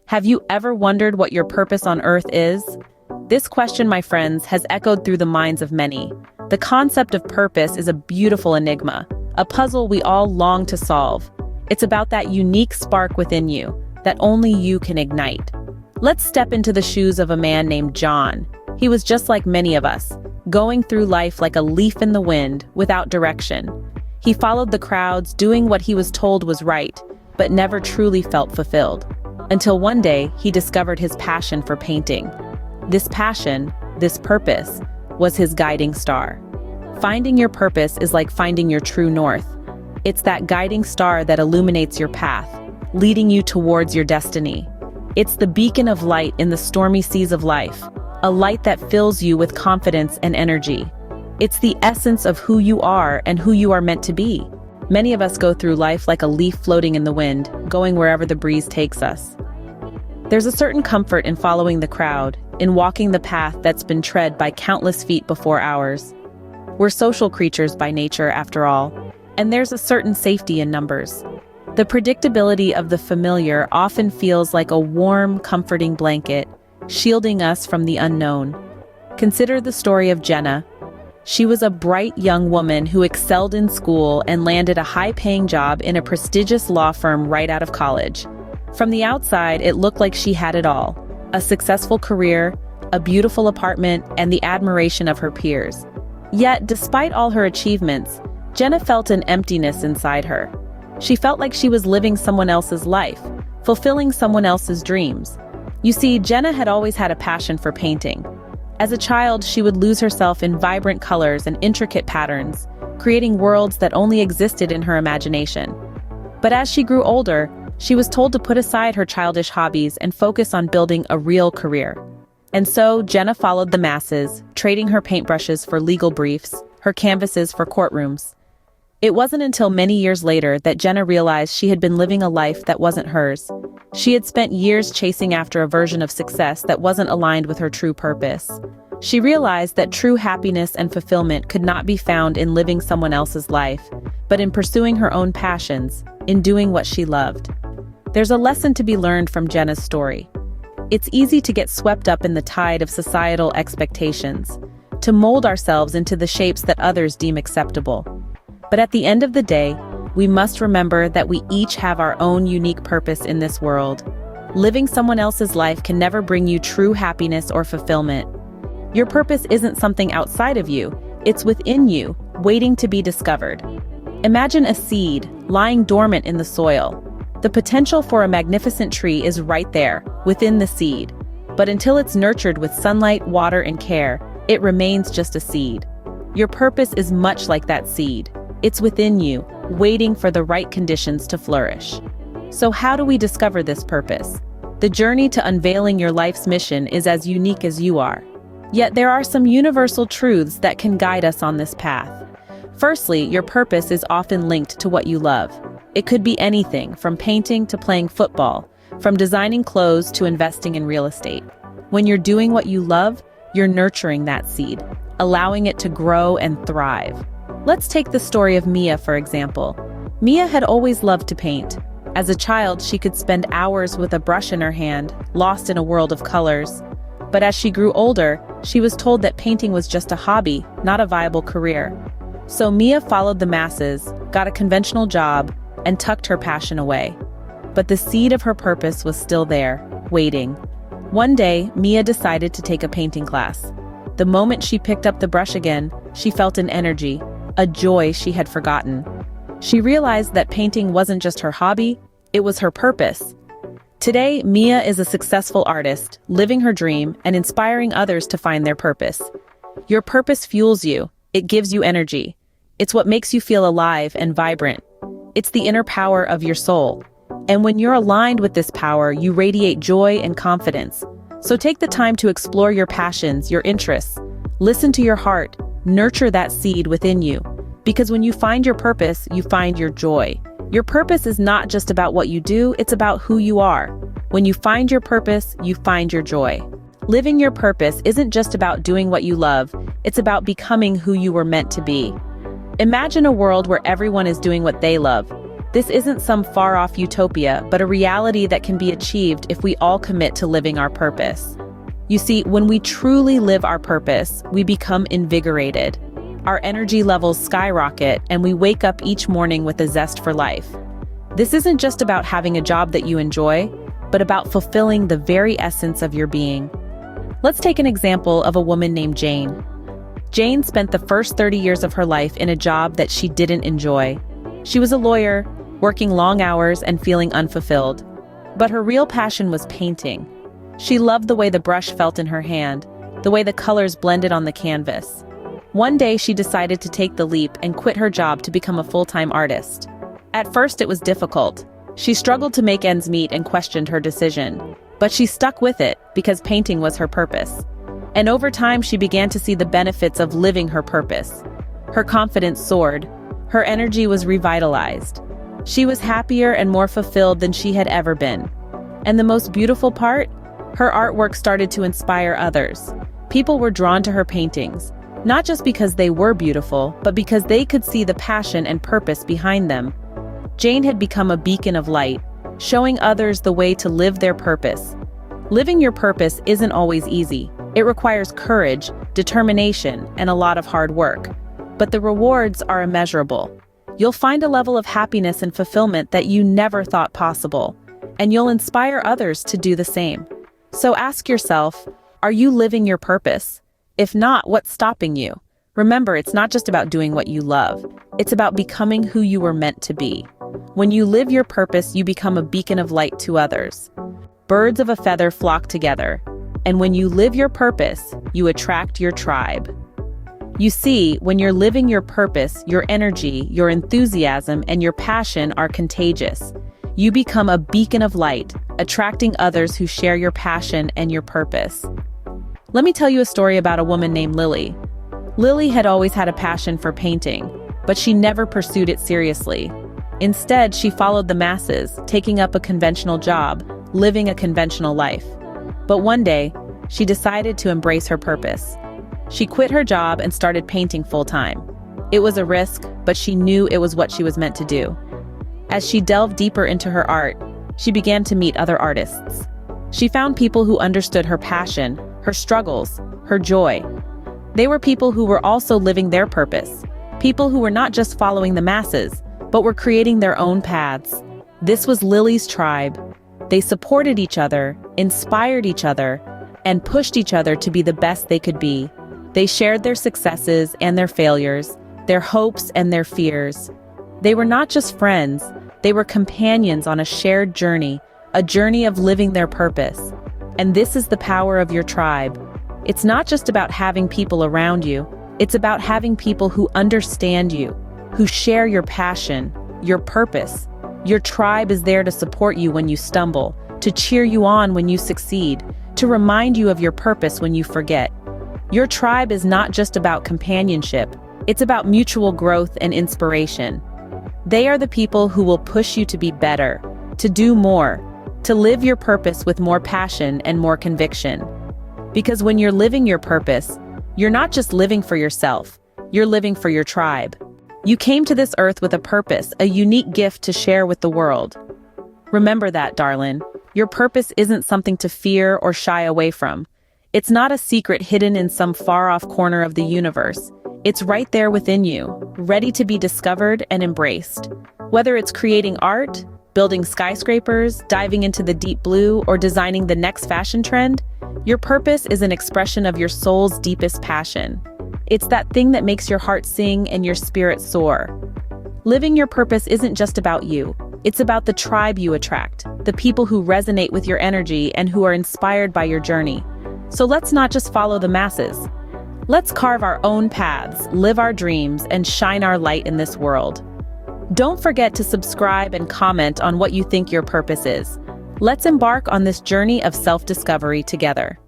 Have you ever wondered what your purpose on Earth is? This question, my friends, has echoed through the minds of many. The concept of purpose is a beautiful enigma, a puzzle we all long to solve. It's about that unique spark within you that only you can ignite. Let's step into the shoes of a man named John. He was just like many of us, going through life like a leaf in the wind, without direction. He followed the crowds, doing what he was told was right, but never truly felt fulfilled. Until one day, he discovered his passion for painting. This passion, this purpose, was his guiding star. Finding your purpose is like finding your true north. It's that guiding star that illuminates your path, leading you towards your destiny. It's the beacon of light in the stormy seas of life, a light that fills you with confidence and energy. It's the essence of who you are and who you are meant to be. Many of us go through life like a leaf floating in the wind, going wherever the breeze takes us. There's a certain comfort in following the crowd, in walking the path that's been tread by countless feet before ours. We're social creatures by nature, after all, and there's a certain safety in numbers. The predictability of the familiar often feels like a warm, comforting blanket, shielding us from the unknown. Consider the story of Jenna. She was a bright young woman who excelled in school and landed a high-paying job in a prestigious law firm right out of college. From the outside, it looked like she had it all: a successful career, a beautiful apartment, and the admiration of her peers. Yet, despite all her achievements, Jenna felt an emptiness inside her. She felt like she was living someone else's life, fulfilling someone else's dreams. You see, Jenna had always had a passion for painting. As a child, she would lose herself in vibrant colors and intricate patterns, creating worlds that only existed in her imagination. But as she grew older, she was told to put aside her childish hobbies and focus on building a real career. And so, Jenna followed the masses, trading her paintbrushes for legal briefs, her canvases for courtrooms. It wasn't until many years later that Jenna realized she had been living a life that wasn't hers. She had spent years chasing after a version of success that wasn't aligned with her true purpose. She realized that true happiness and fulfillment could not be found in living someone else's life, but in pursuing her own passions, in doing what she loved. There's a lesson to be learned from Jenna's story. It's easy to get swept up in the tide of societal expectations, to mold ourselves into the shapes that others deem acceptable. But at the end of the day, we must remember that we each have our own unique purpose in this world. Living someone else's life can never bring you true happiness or fulfillment. Your purpose isn't something outside of you, it's within you, waiting to be discovered. Imagine a seed lying dormant in the soil. The potential for a magnificent tree is right there, within the seed. But until it's nurtured with sunlight, water, and care, it remains just a seed. Your purpose is much like that seed. It's within you, waiting for the right conditions to flourish. So how do we discover this purpose? The journey to unveiling your life's mission is as unique as you are. Yet there are some universal truths that can guide us on this path. Firstly, your purpose is often linked to what you love. It could be anything from painting to playing football, from designing clothes to investing in real estate. When you're doing what you love, you're nurturing that seed, allowing it to grow and thrive. Let's take the story of Mia, for example. Mia had always loved to paint. As a child, she could spend hours with a brush in her hand, lost in a world of colors. But as she grew older, she was told that painting was just a hobby, not a viable career. So Mia followed the masses, got a conventional job, and tucked her passion away. But the seed of her purpose was still there, waiting. One day, Mia decided to take a painting class. The moment she picked up the brush again, she felt an energy, a joy she had forgotten. She realized that painting wasn't just her hobby, it was her purpose. Today, Mia is a successful artist, living her dream and inspiring others to find their purpose. Your purpose fuels you. It gives you energy. It's what makes you feel alive and vibrant. It's the inner power of your soul. And when you're aligned with this power, you radiate joy and confidence. So take the time to explore your passions, your interests. Listen to your heart. Nurture that seed within you. Because when you find your purpose, you find your joy. Your purpose is not just about what you do, it's about who you are. When you find your purpose, you find your joy. Living your purpose isn't just about doing what you love, it's about becoming who you were meant to be. Imagine a world where everyone is doing what they love. This isn't some far-off utopia, but a reality that can be achieved if we all commit to living our purpose. You see, when we truly live our purpose, we become invigorated. Our energy levels skyrocket, and we wake up each morning with a zest for life. This isn't just about having a job that you enjoy, but about fulfilling the very essence of your being. Let's take an example of a woman named Jane. Jane spent the first 30 years of her life in a job that she didn't enjoy. She was a lawyer, working long hours and feeling unfulfilled. But her real passion was painting. She loved the way the brush felt in her hand, the way the colors blended on the canvas. One day she decided to take the leap and quit her job to become a full-time artist. At first it was difficult. She struggled to make ends meet and questioned her decision. But she stuck with it because painting was her purpose. And over time she began to see the benefits of living her purpose. Her confidence soared. Her energy was revitalized. She was happier and more fulfilled than she had ever been. And the most beautiful part? Her artwork started to inspire others. People were drawn to her paintings, not just because they were beautiful, but because they could see the passion and purpose behind them. Jane had become a beacon of light, showing others the way to live their purpose. Living your purpose isn't always easy. It requires courage, determination, and a lot of hard work. But the rewards are immeasurable. You'll find a level of happiness and fulfillment that you never thought possible, and you'll inspire others to do the same. So ask yourself, are you living your purpose? If not, what's stopping you? Remember, it's not just about doing what you love. It's about becoming who you were meant to be. When you live your purpose, you become a beacon of light to others. Birds of a feather flock together. And when you live your purpose, you attract your tribe. You see, when you're living your purpose, your energy, your enthusiasm, and your passion are contagious. You become a beacon of light, attracting others who share your passion and your purpose. Let me tell you a story about a woman named Lily. Lily had always had a passion for painting, but she never pursued it seriously. Instead, she followed the masses, taking up a conventional job, living a conventional life. But one day, she decided to embrace her purpose. She quit her job and started painting full-time. It was a risk, but she knew it was what she was meant to do. As she delved deeper into her art, she began to meet other artists. She found people who understood her passion, her struggles, her joy. They were people who were also living their purpose, people who were not just following the masses, but were creating their own paths. This was Lily's tribe. They supported each other, inspired each other, and pushed each other to be the best they could be. They shared their successes and their failures, their hopes and their fears. They were not just friends, they were companions on a shared journey, a journey of living their purpose. And this is the power of your tribe. It's not just about having people around you, it's about having people who understand you, who share your passion, your purpose. Your tribe is there to support you when you stumble, to cheer you on when you succeed, to remind you of your purpose when you forget. Your tribe is not just about companionship, it's about mutual growth and inspiration. They are the people who will push you to be better, to do more, to live your purpose with more passion and more conviction. Because when you're living your purpose, you're not just living for yourself, you're living for your tribe. You came to this earth with a purpose, a unique gift to share with the world. Remember that, darling. Your purpose isn't something to fear or shy away from. It's not a secret hidden in some far-off corner of the universe. It's right there within you, ready to be discovered and embraced. Whether it's creating art, building skyscrapers, diving into the deep blue, or designing the next fashion trend, your purpose is an expression of your soul's deepest passion. It's that thing that makes your heart sing and your spirit soar. Living your purpose isn't just about you. It's about the tribe you attract, the people who resonate with your energy and who are inspired by your journey. So let's not just follow the masses. Let's carve our own paths, live our dreams, and shine our light in this world. Don't forget to subscribe and comment on what you think your purpose is. Let's embark on this journey of self-discovery together.